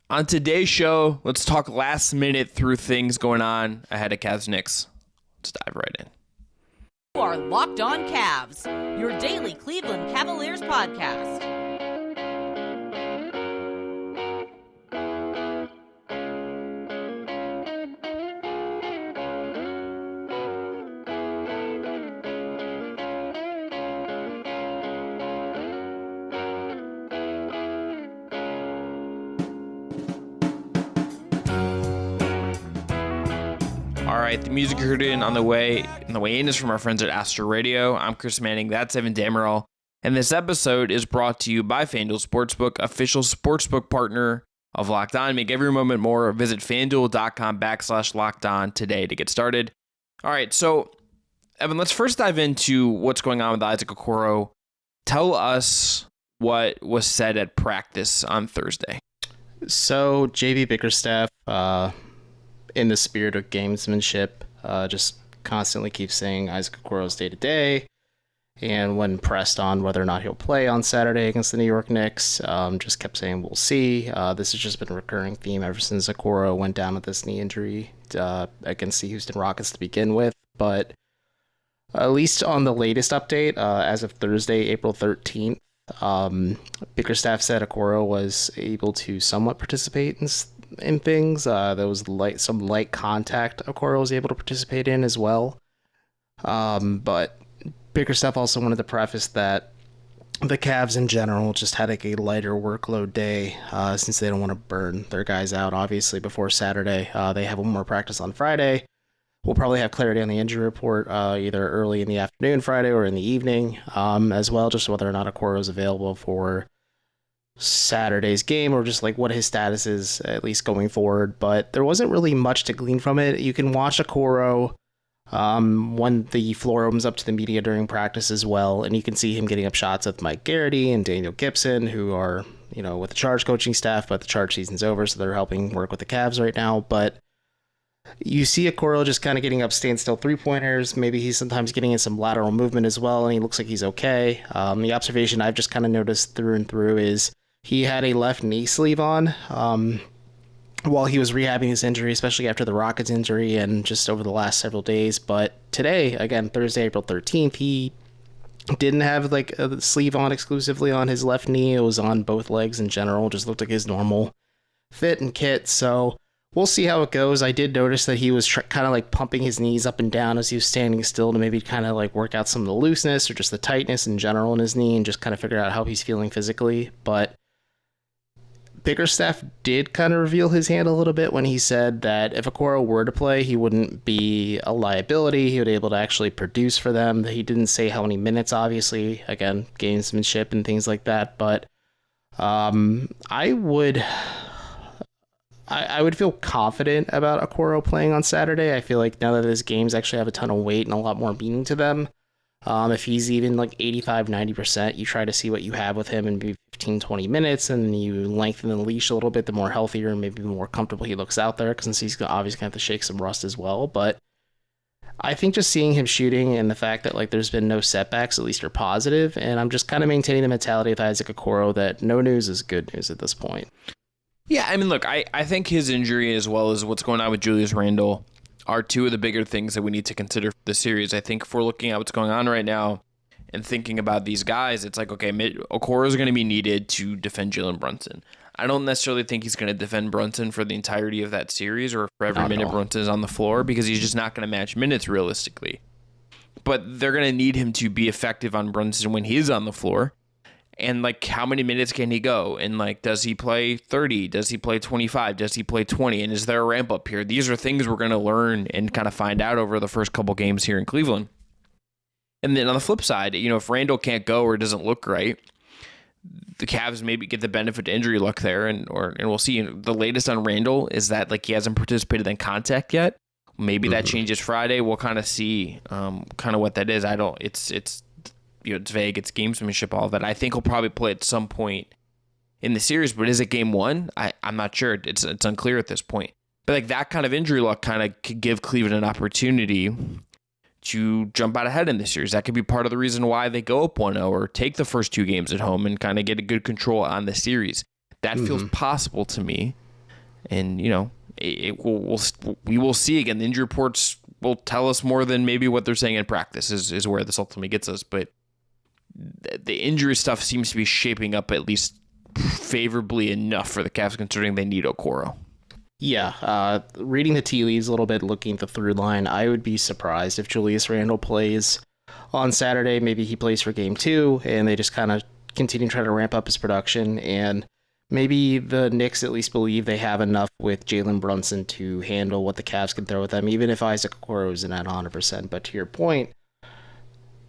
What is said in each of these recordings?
On today's show, let's talk last minute through things going on ahead of Cavs Knicks. Let's dive right in. You are Locked On Cavs, your daily Cleveland Cavaliers podcast. All right, the music you heard on the way in is from our friends at Astor Radio. I'm Chris Manning. That's Evan Dammarrell. And this episode is brought to you by FanDuel Sportsbook, official sportsbook partner of Locked On. Make every moment more. Visit FanDuel.com/LockedOn today to get started. All right, so Evan, let's first dive into what's going on with Isaac Okoro. Tell us what was said at practice on Thursday. So JV Bickerstaff, in the spirit of gamesmanship, just constantly keeps saying Isaac Okoro's day-to-day, and when pressed on whether or not he'll play on Saturday against the New York Knicks, just kept saying we'll see. This has just been a recurring theme ever since Okoro went down with this knee injury against the Houston Rockets to begin with, but at least on the latest update, as of Thursday, April 13th, Bickerstaff said Okoro was able to somewhat participate in things. There was some light contact Okoro was able to participate in as well. But Bickerstaff also wanted to preface that the Cavs in general just had a lighter workload day since they don't want to burn their guys out, obviously, before Saturday. They have one more practice on Friday. We'll probably have clarity on the injury report either early in the afternoon Friday or in the evening as well, just whether or not Okoro is available for Saturday's game or just like what his status is, at least going forward. But there wasn't really much to glean from it. You can watch Okoro when the floor opens up to the media during practice as well, and you can see him getting up shots with Mike Garrity and Daniel Gibson, who are, with the Charge coaching staff, but the Charge season's over, so they're helping work with the Cavs right now. But you see Okoro just kind of getting up standstill three-pointers. Maybe he's sometimes getting in some lateral movement as well, and he looks like he's okay. The observation I've just kind of noticed through and through is he had a left knee sleeve on while he was rehabbing his injury, especially after the Rockets injury and just over the last several days. But today, again, Thursday, April 13th, he didn't have like a sleeve on exclusively on his left knee. It was on both legs in general. Just looked like his normal fit and kit. So we'll see how it goes. I did notice that he was kind of like pumping his knees up and down as he was standing still to maybe kind of like work out some of the looseness or just the tightness in general in his knee and just kind of figure out how he's feeling physically. But Bickerstaff did kind of reveal his hand a little bit when he said that if Okoro were to play, he wouldn't be a liability. He would be able to actually produce for them. He didn't say how many minutes, obviously. Again, gamesmanship and things like that. But I would feel confident about Okoro playing on Saturday. I feel like now that his games actually have a ton of weight and a lot more meaning to them, if he's even like 85, 90%, you try to see what you have with him in maybe 15, 20 minutes, and you lengthen the leash a little bit, the more healthier and maybe the more comfortable he looks out there, because he's obviously going to have to shake some rust as well. But I think just seeing him shooting and the fact that like there's been no setbacks, at least are positive, and I'm just kind of maintaining the mentality with Isaac Okoro that no news is good news at this point. Yeah, I mean, look, I think his injury as well as what's going on with Julius Randle are two of the bigger things that we need to consider for the series. I think if we're looking at what's going on right now and thinking about these guys, it's like, okay, Okoro is going to be needed to defend Jalen Brunson. I don't necessarily think he's going to defend Brunson for the entirety of that series or for every minute Brunson is on the floor, because he's just not going to match minutes realistically. But they're going to need him to be effective on Brunson when he's on the floor. And like, how many minutes can he go? And like, does he play 30? Does he play 25? Does he play 20? And is there a ramp up here? These are things we're going to learn and kind of find out over the first couple games here in Cleveland. And then on the flip side, if Randle can't go or doesn't look right, the Cavs maybe get the benefit of injury luck there, and we'll see. The latest on Randle is that like he hasn't participated in contact yet. Maybe that changes Friday. We'll kind of see kind of what that is. It's vague. It's gamesmanship, all of that. I think he'll probably play at some point in the series, but is it game one? I'm not sure. It's unclear at this point. But like that kind of injury luck kind of could give Cleveland an opportunity to jump out ahead in this series. That could be part of the reason why they go up 1-0 or take the first two games at home and kind of get a good control on the series. That feels possible to me. And, we will see again. The injury reports will tell us more than maybe what they're saying in practice is where this ultimately gets us. But the injury stuff seems to be shaping up at least favorably enough for the Cavs, considering they need Okoro. Yeah, reading the tea leaves a little bit, looking at the through line, I would be surprised if Julius Randle plays on Saturday. Maybe he plays for game 2, and they just kind of continue trying to ramp up his production. And maybe the Knicks at least believe they have enough with Jalen Brunson to handle what the Cavs can throw at them, even if Isaac Okoro isn't at 100%. But to your point,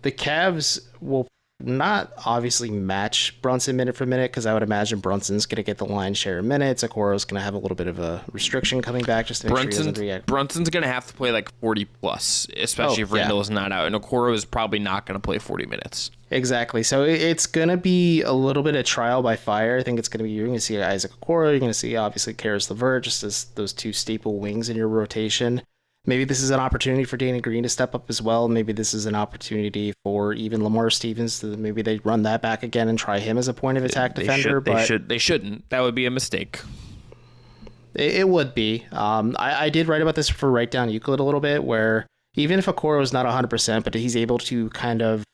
the Cavs will not obviously match Brunson minute for minute, because I would imagine Brunson's going to get the lion's share of minutes. Okoro's going to have a little bit of a restriction coming back just to make sure he doesn't react. Brunson's going to have to play like 40 plus, especially if Randle is not out, and Okoro is probably not going to play 40 minutes. Exactly. So it's going to be a little bit of trial by fire. I think it's going to be, you're going to see Isaac Okoro, you're going to see obviously Karis LeVert, just as those two staple wings in your rotation. Maybe this is an opportunity for Danny Green to step up as well. Maybe this is an opportunity for even Lamar Stevens to maybe they run that back again and try him as a point of attack defender. They shouldn't. That would be a mistake. It would be. I did write about this for Write Down Euclid a little bit, where even if Okoro is not 100%, but he's able to kind of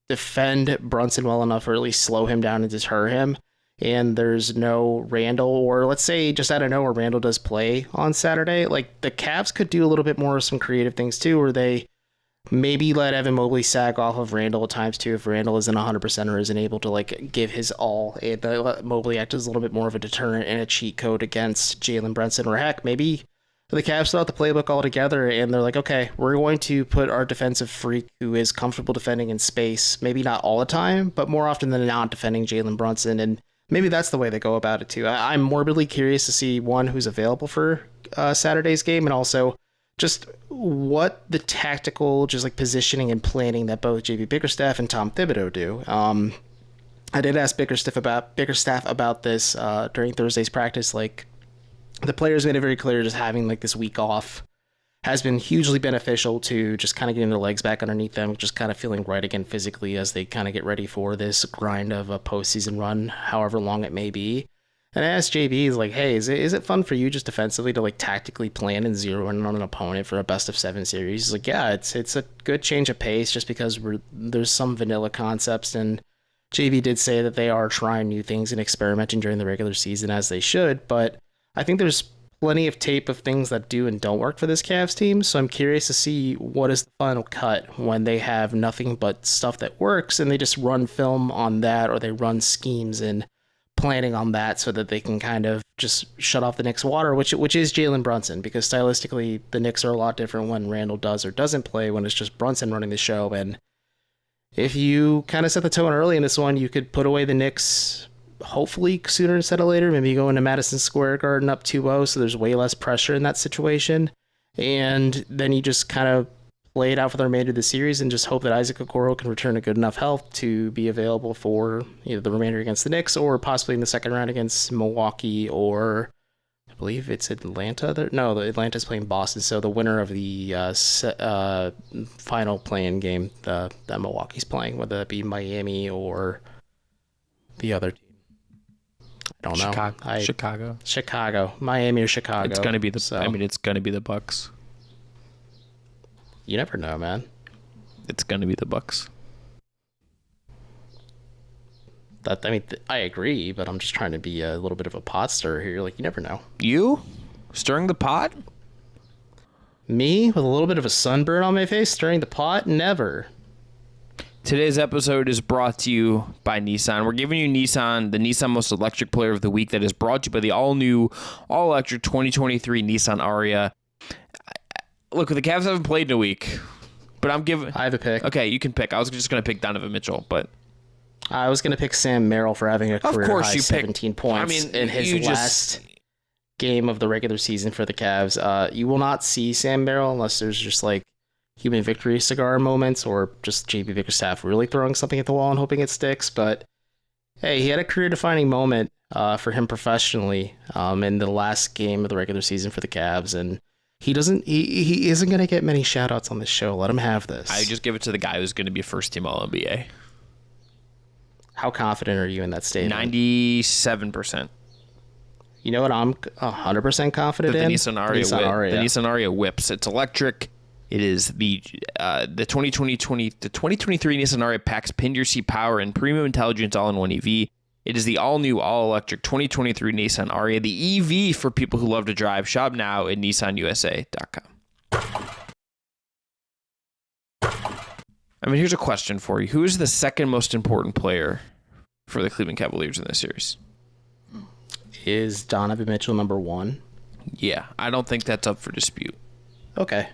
defend Brunson well enough, or at least slow him down and deter him, and there's no Randle, or let's say just out of nowhere Randle does play on Saturday, like the Cavs could do a little bit more of some creative things too, where they maybe let Evan Mobley sag off of Randle at times too, if Randle isn't 100% or isn't able to like give his all, and they let Mobley act as a little bit more of a deterrent and a cheat code against Jalen Brunson, or heck, maybe the Cavs throw out the playbook altogether and they're like, okay, we're going to put our defensive freak who is comfortable defending in space, maybe not all the time, but more often than not defending Jalen Brunson, and maybe that's the way they go about it too. I'm morbidly curious to see, one, who's available for Saturday's game, and also just what the tactical, just like positioning and planning that both JB Bickerstaff and Tom Thibodeau do. I did ask Bickerstaff about this during Thursday's practice. Like, the players made it very clear just having like this week off has been hugely beneficial to just kind of getting their legs back underneath them, just kind of feeling right again physically as they kind of get ready for this grind of a postseason run, however long it may be. And I asked JB, he's like, hey, is it fun for you just defensively to like tactically plan and zero in on an opponent for a best of 7 series? He's like, yeah, it's a good change of pace just because there's some vanilla concepts, and JB did say that they are trying new things and experimenting during the regular season as they should, but I think there's plenty of tape of things that do and don't work for this Cavs team, so I'm curious to see what is the final cut when they have nothing but stuff that works and they just run film on that, or they run schemes and planning on that so that they can kind of just shut off the Knicks' water, which is Jalen Brunson, because stylistically the Knicks are a lot different when Randle does or doesn't play, when it's just Brunson running the show. And if you kind of set the tone early in this one, you could put away the Knicks hopefully sooner instead of later, maybe go into Madison Square Garden up 2-0, so there's way less pressure in that situation, and then you just kind of play it out for the remainder of the series and just hope that Isaac Okoro can return to good enough health to be available for either the remainder against the Knicks or possibly in the second round against Milwaukee, or I believe it's Atlanta. Atlanta's playing Boston, so the winner of the final play-in game that Milwaukee's playing, whether that be Miami or the other team. I don't know. Chicago. Miami or Chicago. It's gonna be it's gonna be the Bucks. You never know, man. It's gonna be the Bucks. I agree, but I'm just trying to be a little bit of a pot stirrer here. Like, you never know. You stirring the pot? Me with a little bit of a sunburn on my face, stirring the pot? Never. Today's episode is brought to you by Nissan. We're giving you Nissan, the Nissan Most Electric Player of the Week, that is brought to you by the all-new, all-electric 2023 Nissan Ariya. Look, the Cavs haven't played in a week, but I have a pick. Okay, you can pick. I was just going to pick Donovan Mitchell, but I was going to pick Sam Merrill for having a career-high 17 points in his last game of the regular season for the Cavs. You will not see Sam Merrill unless there's just like human victory cigar moments, or just JB Bickerstaff really throwing something at the wall and hoping it sticks. But hey, he had a career-defining moment for him professionally in the last game of the regular season for the Cavs, and he isn't going to get many shout-outs on this show. Let him have this. I just give it to the guy who's going to be first-team All-NBA. How confident are you in that statement? 97%. You know what I'm 100% confident The in? Nissan Aria Nissan whip. Aria. The Nissan Aria whips. It's electric. It is the 2023 Nissan Aria packs pinned your seat power and premium intelligence all-in-one EV. It is the all-new, all-electric 2023 Nissan Aria, the EV for people who love to drive. Shop now at nissanusa.com. I mean, here's a question for you. Who is the second most important player for the Cleveland Cavaliers in this series? Is Donovan Mitchell number one? Yeah, I don't think that's up for dispute. Okay.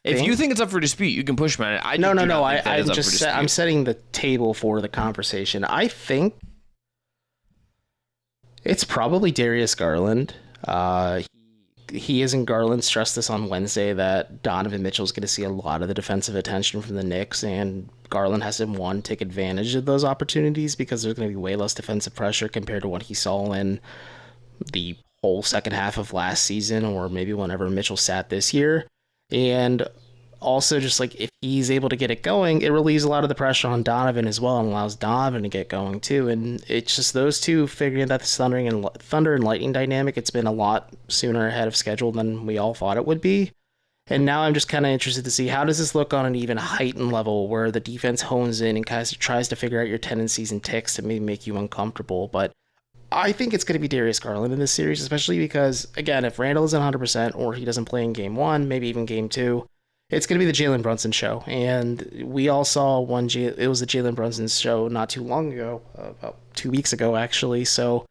If you think it's up for dispute, you can push me on it. I'm setting the table for the conversation. I think it's probably Darius Garland. He isn't Garland stressed this on Wednesday that Donovan Mitchell's going to see a lot of the defensive attention from the Knicks, and Garland has to, take advantage of those opportunities because there's going to be way less defensive pressure compared to what he saw in the whole second half of last season, or maybe whenever Mitchell sat this year. And also, just like if he's able to get it going, it relieves a lot of the pressure on Donovan as well and allows Donovan to get going too. And it's just those two figuring out this thunder and lightning dynamic. It's been a lot sooner ahead of schedule than we all thought it would be. And now I'm just kind of interested to see how does this look on an even heightened level where the defense hones in and kind of tries to figure out your tendencies and ticks to maybe make you uncomfortable. But I think it's going to be Darius Garland in this series, especially because, again, if Randle isn't 100% or he doesn't play in game one, maybe even game two, it's going to be the Jalen Brunson show. And we all saw it was the Jalen Brunson show not too long ago, about 2 weeks ago, actually. So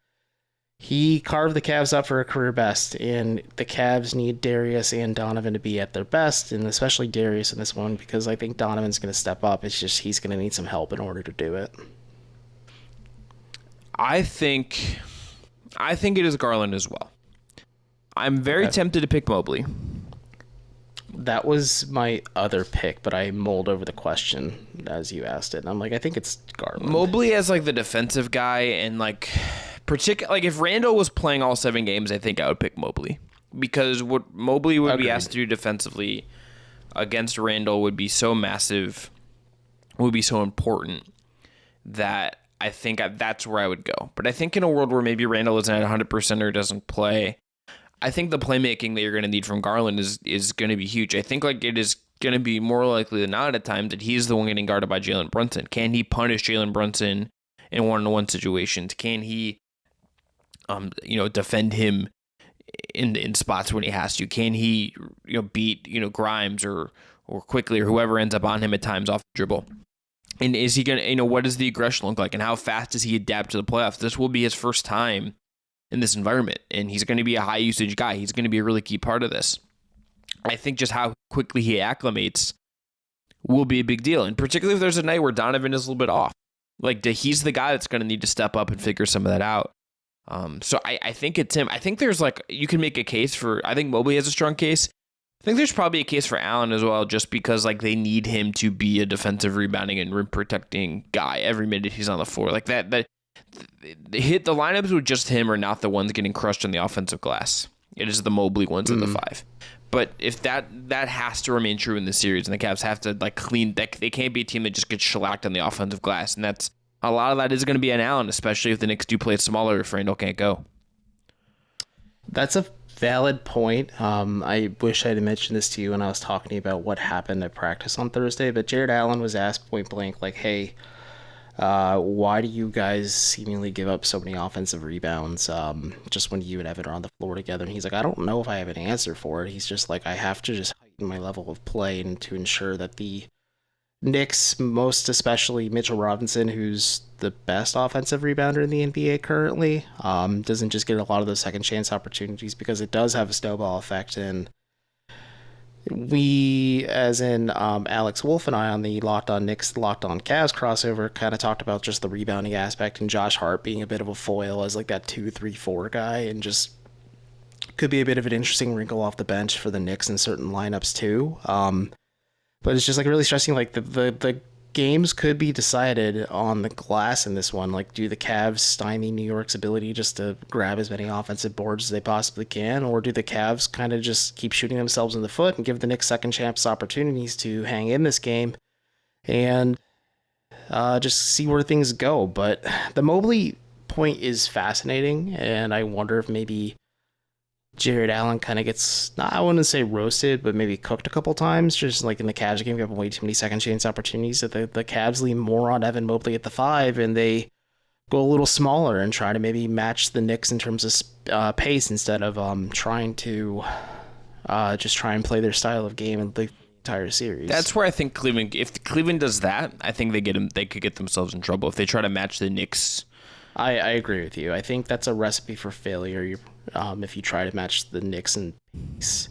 he carved the Cavs up for a career best, and the Cavs need Darius and Donovan to be at their best, and especially Darius in this one, because I think Donovan's going to step up. It's just he's going to need some help in order to do it. I think it is Garland as well. I'm very tempted to pick Mobley. That was my other pick, but I mulled over the question as you asked it. And I'm like, I think it's Garland. Mobley as like the defensive guy, and like if Randle was playing all 7 games, I think I would pick Mobley, because what Mobley would be asked to do defensively against Randle would be so massive, would be so important that I think that's where I would go. But I think in a world where maybe Randle isn't at 100% or doesn't play, I think the playmaking that you're going to need from Garland is going to be huge. I think like it is going to be more likely than not at times that he's the one getting guarded by Jalen Brunson. Can he punish Jalen Brunson in one-on-one situations? Can he, defend him in spots when he has to? Can he, beat Grimes or Quickly or whoever ends up on him at times off the dribble? And is he going to, what does the aggression look like, and how fast does he adapt to the playoffs? This will be his first time in this environment, and he's going to be a high usage guy. He's going to be a really key part of this. I think just how quickly he acclimates will be a big deal, and particularly if there's a night where Donovan is a little bit off. Like, he's the guy that's going to need to step up and figure some of that out. So I think it's him. I think there's you can make a case for, I think Mobley has a strong case. I think there's probably a case for Allen as well, just because they need him to be a defensive rebounding and rim protecting guy every minute he's on the floor. Like that the lineups with just him are not the ones getting crushed on the offensive glass. It is the Mobley ones in the 5. But if that has to remain true in the series, and the Cavs have to clean, they can't be a team that just gets shellacked on the offensive glass, and that's a lot of that is going to be on Allen, especially if the Knicks do play it smaller if Randle can't go. That's a valid point. I wish I had mentioned this to you when I was talking to you about what happened at practice on Thursday, but Jared Allen was asked point blank, hey, why do you guys seemingly give up so many offensive rebounds just when you and Evan are on the floor together? And he's like, I don't know if I have an answer for it. He's just I have to just heighten my level of play and to ensure that the Knicks, most especially Mitchell Robinson, who's the best offensive rebounder in the NBA currently, doesn't just get a lot of those second chance opportunities, because it does have a snowball effect. And we, as in Alex Wolf and I on the Locked On Knicks, Locked On Cavs crossover, kind of talked about just the rebounding aspect and Josh Hart being a bit of a foil as that 2-3-4 guy, and just could be a bit of an interesting wrinkle off the bench for the Knicks in certain lineups too. But it's just really stressing, the games could be decided on the glass in this one. Do the Cavs stymie New York's ability just to grab as many offensive boards as they possibly can, or do the Cavs kind of just keep shooting themselves in the foot and give the Knicks second chance opportunities to hang in this game and just see where things go? But the Mobley standpoint is fascinating, and I wonder if maybe Jared Allen kind of gets, I wouldn't say roasted, but maybe cooked a couple times, just like in the Cavs game, giving way too many second chance opportunities. That the Cavs lean more on Evan Mobley at the 5, and they go a little smaller and try to maybe match the Knicks in terms of pace instead of trying to just try and play their style of game in the entire series. That's where I think Cleveland, if Cleveland does that, I think they could get themselves in trouble if they try to match the Knicks. I agree with you. I think that's a recipe for failure if you try to match the Knicks in pace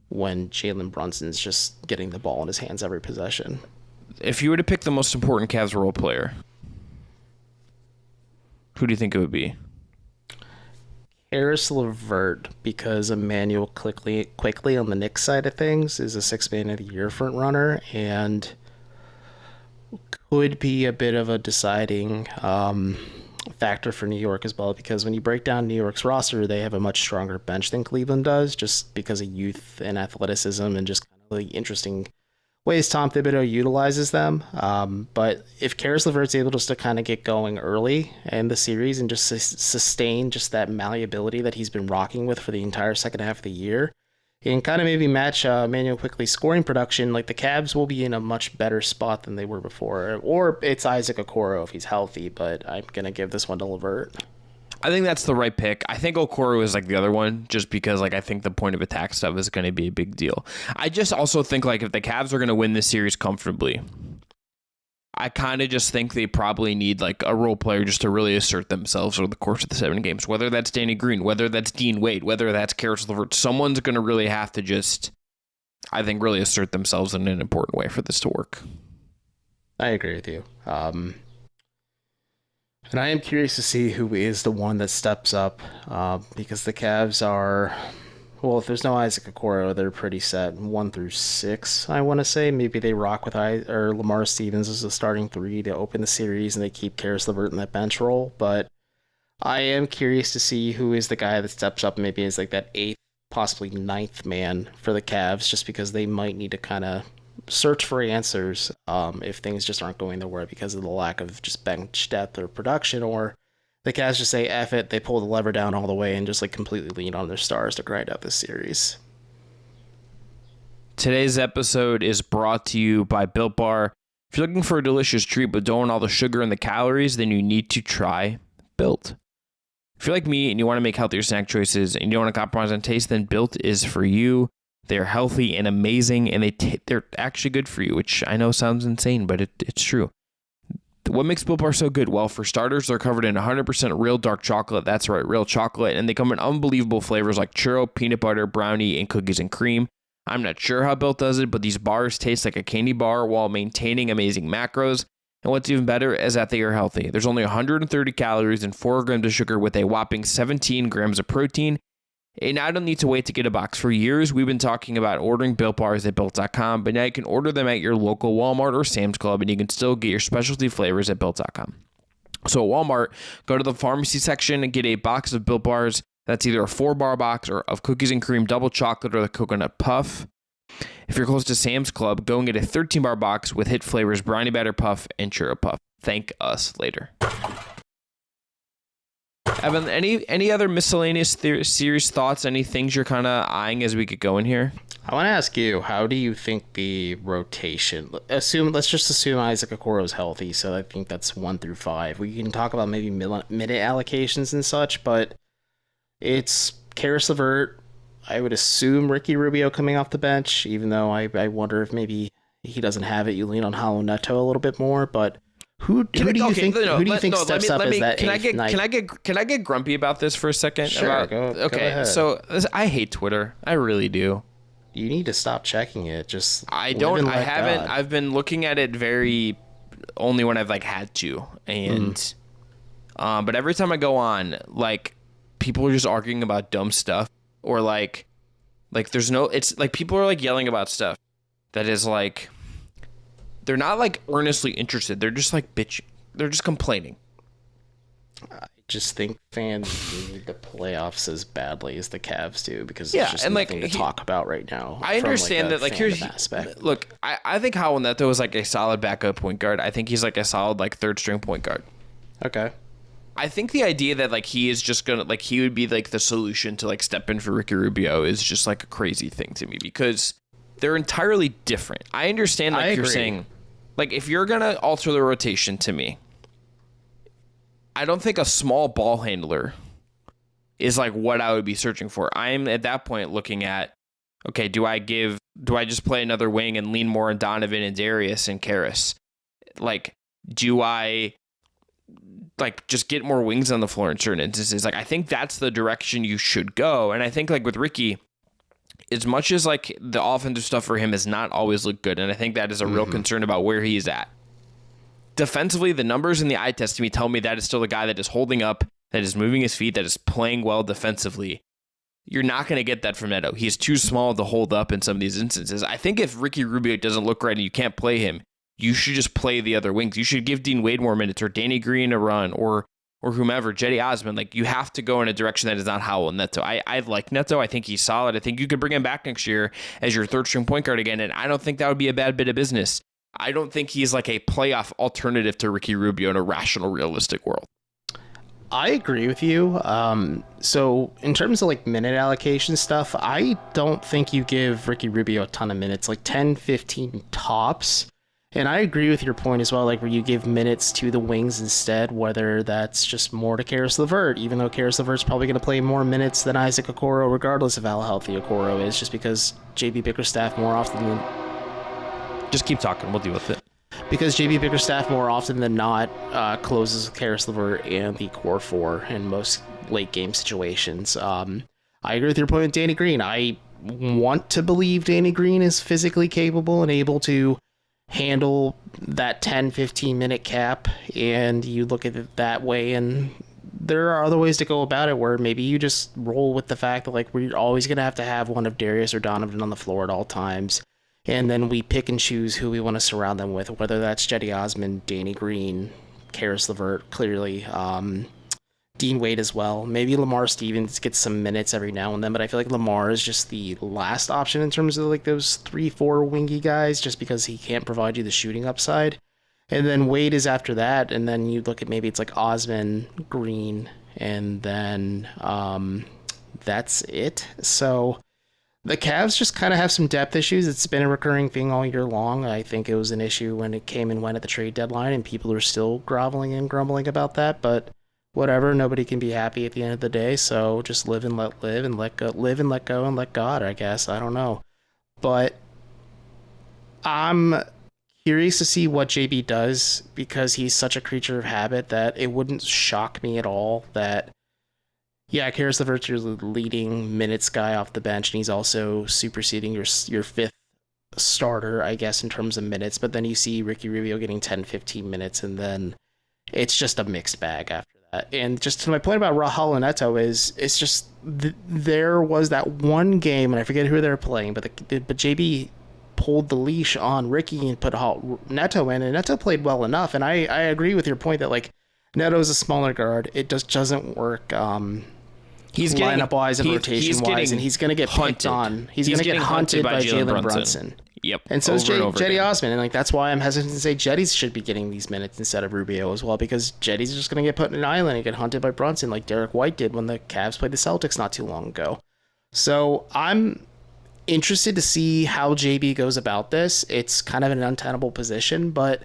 when Jalen Brunson's just getting the ball in his hands every possession. If you were to pick the most important Cavs role player, who do you think it would be? Karis LeVert, because Emmanuel quickly on the Knicks side of things is a 6 Man of the Year front runner and could be a bit of a deciding factor for New York as well, because when you break down New York's roster, they have a much stronger bench than Cleveland does, just because of youth and athleticism and just kind of the interesting ways Tom Thibodeau utilizes them. But if Karis LeVert's able just to kind of get going early in the series and just sustain just that malleability that he's been rocking with for the entire second half of the year, and kind of maybe match Emmanuel Quickly's scoring production, like the Cavs will be in a much better spot than they were before. Or it's Isaac Okoro if he's healthy, but I'm going to give this one to LeVert. I think that's the right pick. I think Okoro is like the other one, just because like I think the point of attack stuff is going to be a big deal. I just also think like if the Cavs are going to win this series comfortably, I kind of just think they probably need like a role player just to really assert themselves over the course of the 7 games. Whether that's Danny Green, whether that's Dean Wade, whether that's Karis LeVert, someone's going to really have to just, I think, really assert themselves in an important way for this to work. I agree with you. And I am curious to see who is the one that steps up, because the Cavs are, well, if there's no Isaac Okoro, they're pretty set 1 through 6, I want to say. Maybe they rock with Lamar Stevens as a starting 3 to open the series, and they keep Karis LeVert in that bench role. But I am curious to see who is the guy that steps up, maybe as like that 8th, possibly 9th man for the Cavs, just because they might need to kind of search for answers if things just aren't going their way because of the lack of just bench depth or production, or the Cavs just say F it, they pull the lever down all the way and just like completely lean on their stars to grind out this series. Today's episode is brought to you by Built Bar. If you're looking for a delicious treat but don't want all the sugar and the calories, then you need to try Built. If you're like me and you want to make healthier snack choices and you don't want to compromise on taste, then Built is for you. They're healthy and amazing, and they're actually good for you, which I know sounds insane, but it's true. What makes Built Bar so good? Well, for starters, they're covered in 100% real dark chocolate. That's right, real chocolate. And they come in unbelievable flavors like churro, peanut butter, brownie, and cookies and cream. I'm not sure how Built does it, but these bars taste like a candy bar while maintaining amazing macros. And what's even better is that they are healthy. There's only 130 calories and 4 grams of sugar with a whopping 17 grams of protein. And I don't need to wait to get a box. For years, we've been talking about ordering Built Bars at Built.com, but now you can order them at your local Walmart or Sam's Club, and you can still get your specialty flavors at Built.com. So at Walmart, go to the pharmacy section and get a box of Built Bars. That's either a 4-bar box or of cookies and cream double chocolate or the coconut puff. If you're close to Sam's Club, go and get a 13-bar box with hit flavors brownie batter puff and churro puff. Thank us later. Evan, any other miscellaneous series thoughts? Any things you're kind of eyeing as we get going here? I want to ask you, how do you think the rotation? Let's just assume Isaac Okoro is healthy, so I think that's 1 through 5. We can talk about maybe minute allocations and such, but it's Karis LeVert. I would assume Ricky Rubio coming off the bench, even though I wonder if maybe he doesn't have it. You lean on Halo Neto a little bit more, but Who do you think steps up as that eighth night? Can I get grumpy about this for a second? Sure. Go ahead. So I hate Twitter. I really do. You need to stop checking it. Just I don't. I haven't. I've been looking at it very only when I've like had to, and but every time I go on, like people are just arguing about dumb stuff, or like there's no. It's like people are like yelling about stuff that is like. They're not like earnestly interested. They're just like bitching. They're just complaining. I just think fans need the playoffs as badly as the Cavs do, because there's just nothing to talk about right now. I understand that. Like, here's aspect. Look, I think Halo Neto is like a solid backup point guard. I think he's like a solid like third string point guard. Okay. I think the idea that like he is just gonna like he would be like the solution to like step in for Ricky Rubio is just like a crazy thing to me because they're entirely different. I understand like you're saying, like if you're gonna alter the rotation to me, I don't think a small ball handler is like what I would be searching for. I'm at that point looking at, okay, do I just play another wing and lean more on Donovan and Darius and Karras? Like, do I like just get more wings on the floor in certain instances? Like, I think that's the direction you should go. And I think like with Ricky, as much as like the offensive stuff for him has not always looked good, and I think that is a real concern about where he is at. Defensively, the numbers in the eye test to me tell me that is still a guy that is holding up, that is moving his feet, that is playing well defensively. You're not going to get that from Neto. He's too small to hold up in some of these instances. I think if Ricky Rubio doesn't look right and you can't play him, you should just play the other wings. You should give Dean Wade more minutes or Danny Green a run or whomever, Jetty Osman. Like, you have to go in a direction that is not Howell and Neto. I like Neto. I think he's solid. I think you could bring him back next year as your third string point guard again, and I don't think that would be a bad bit of business. I don't think he's like a playoff alternative to Ricky Rubio in a rational, realistic world. I agree with you. So in terms of like minute allocation stuff, I don't think you give Ricky Rubio a ton of minutes, like 10, 15 tops. And I agree with your point as well, like where you give minutes to the wings instead, whether that's just more to Caris LeVert, even though Caris LeVert's probably going to play more minutes than Isaac Okoro, regardless of how healthy Okoro is, just because JB Bickerstaff more often than... Just keep talking. We'll deal with it. Because JB Bickerstaff more often than not closes Caris LeVert and the core four in most late game situations. I agree with your point with Danny Green. I want to believe Danny Green is physically capable and able to handle that 10-15 minute cap, and you look at it that way, and there are other ways to go about it where maybe you just roll with the fact that like we're always going to have one of Darius or Donovan on the floor at all times, and then we pick and choose who we want to surround them with, whether that's Jetty Osman, Danny Green, Caris LeVert, clearly, Dean Wade as well. Maybe Lamar Stevens gets some minutes every now and then, but I feel like Lamar is just the last option in terms of like those 3-4 wingy guys, just because he can't provide you the shooting upside. And then Wade is after that, and then you look at maybe it's like Osman, Green, and then that's it. So the Cavs just kind of have some depth issues. It's been a recurring thing all year long. I think it was an issue when it came and went at the trade deadline, and people are still groveling and grumbling about that, but whatever, nobody can be happy at the end of the day, so just live and let live and let go, live and let go and let God, I guess. I don't know. But I'm curious to see what JB does, because he's such a creature of habit that it wouldn't shock me at all that, yeah, Caris LeVert's your leading minutes guy off the bench, and he's also superseding your fifth starter, I guess, in terms of minutes, but then you see Ricky Rubio getting 10-15 minutes, and then it's just a mixed bag after that. And just to my point about Rahal and Neto is, it's just there was that one game, and I forget who they were playing, but JB pulled the leash on Ricky and put Neto in, and Neto played well enough. And I agree with your point that like Neto's a smaller guard, it just doesn't work. He's lineup wise and rotation wise, and he's going to get picked on. He's going to get hunted by Jalen Brunson. Yep. And so is Jetty Osman. And like that's why I'm hesitant to say Jetty should be getting these minutes instead of Rubio as well, because Jetty's just going to get put in an island and get hunted by Brunson like Derek White did when the Cavs played the Celtics not too long ago. So I'm interested to see how JB goes about this. It's kind of an untenable position, but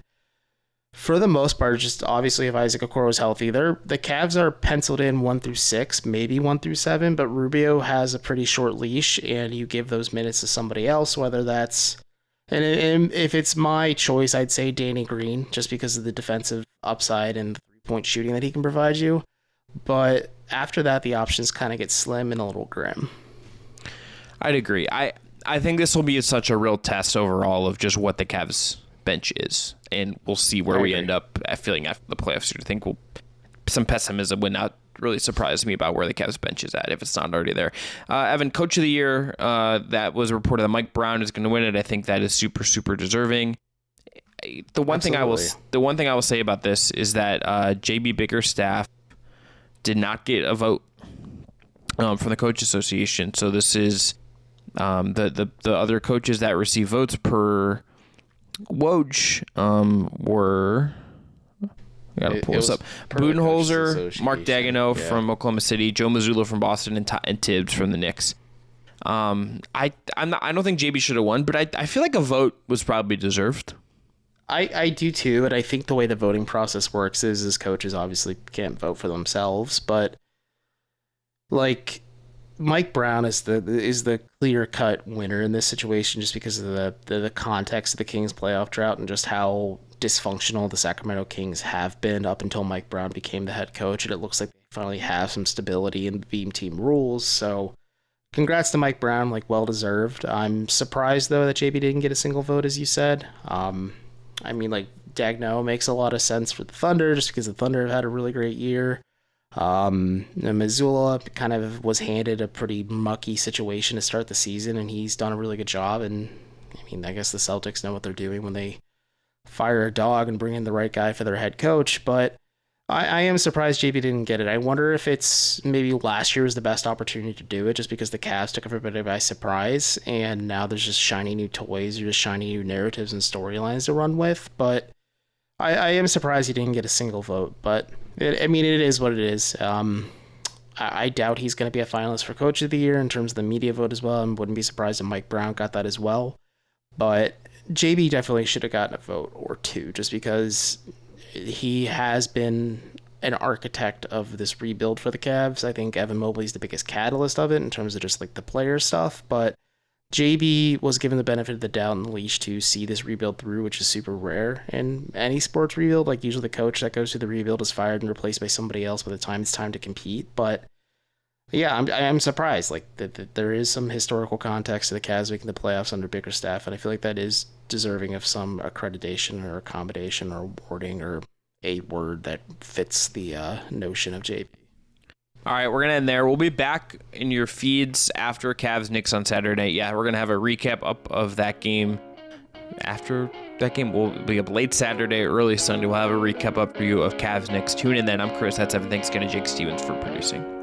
for the most part, just obviously if Isaac Okoro is healthy, the Cavs are penciled in 1-6, maybe 1-7, but Rubio has a pretty short leash, and you give those minutes to somebody else, whether that's... And if it's my choice, I'd say Danny Green, just because of the defensive upside and the three-point shooting that he can provide you. But after that, the options kind of get slim and a little grim. I'd agree. I think this will be such a real test overall of just what the Cavs bench is, and we'll see where we end up feeling after the playoffs. I think some pessimism would not really surprise me about where the Cavs bench is at if it's not already there. Evan, Coach of the Year, that was reported that Mike Brown is going to win it. I think that is super, super deserving. The one thing I will say about this is that JB Bickerstaff did not get a vote from the Coach Association. So this is the other coaches that receive votes per Woj were I got to pull It this was up. per the Coaches Budenholzer, Association. Mark Daigneault Yeah. from Oklahoma City, Joe Mazzulla from Boston, and Tibbs from the Knicks. I don't think JB should have won, but I feel like a vote was probably deserved. I do too, and I think the way the voting process works is coaches obviously can't vote for themselves, but like Mike Brown is the clear-cut winner in this situation just because of the context of the Kings playoff drought and just how dysfunctional the Sacramento Kings have been up until Mike Brown became the head coach, and it looks like they finally have some stability in the Beam Team rules, so congrats to Mike Brown, like well-deserved. I'm surprised, though, that JB didn't get a single vote, as you said. I mean, like, Daigneault makes a lot of sense for the Thunder just because the Thunder have had a really great year. Mazzulla kind of was handed a pretty mucky situation to start the season, and he's done a really good job. And, I mean, I guess the Celtics know what they're doing when they fire a dog and bring in the right guy for their head coach. But I am surprised JB didn't get it. I wonder if it's maybe last year was the best opportunity to do it just because the Cavs took everybody by surprise and now there's just shiny new toys or just shiny new narratives and storylines to run with. But I am surprised he didn't get a single vote. But, it is what it is. I doubt he's going to be a finalist for Coach of the Year in terms of the media vote as well. I wouldn't be surprised if Mike Brown got that as well. But JB definitely should have gotten a vote or two just because he has been an architect of this rebuild for the Cavs. I think Evan Mobley's the biggest catalyst of it in terms of just like the player stuff, but JB was given the benefit of the doubt and leash to see this rebuild through, which is super rare in any sports rebuild. Like usually the coach that goes through the rebuild is fired and replaced by somebody else by the time it's time to compete. But yeah, I'm surprised like that there is some historical context to the Cavs making the playoffs under Bickerstaff, and I feel like that is deserving of some accreditation or accommodation or awarding or a word that fits the notion of JB. All right, we're going to end there. We'll be back in your feeds after Cavs Knicks on Saturday. Yeah, we're going to have a recap up of that game. After that game, we'll be up late Saturday, early Sunday. We'll have a recap up for you of Cavs Knicks. Tune in then. I'm Chris. That's Evan. Thanks again to Jake Stevens for producing.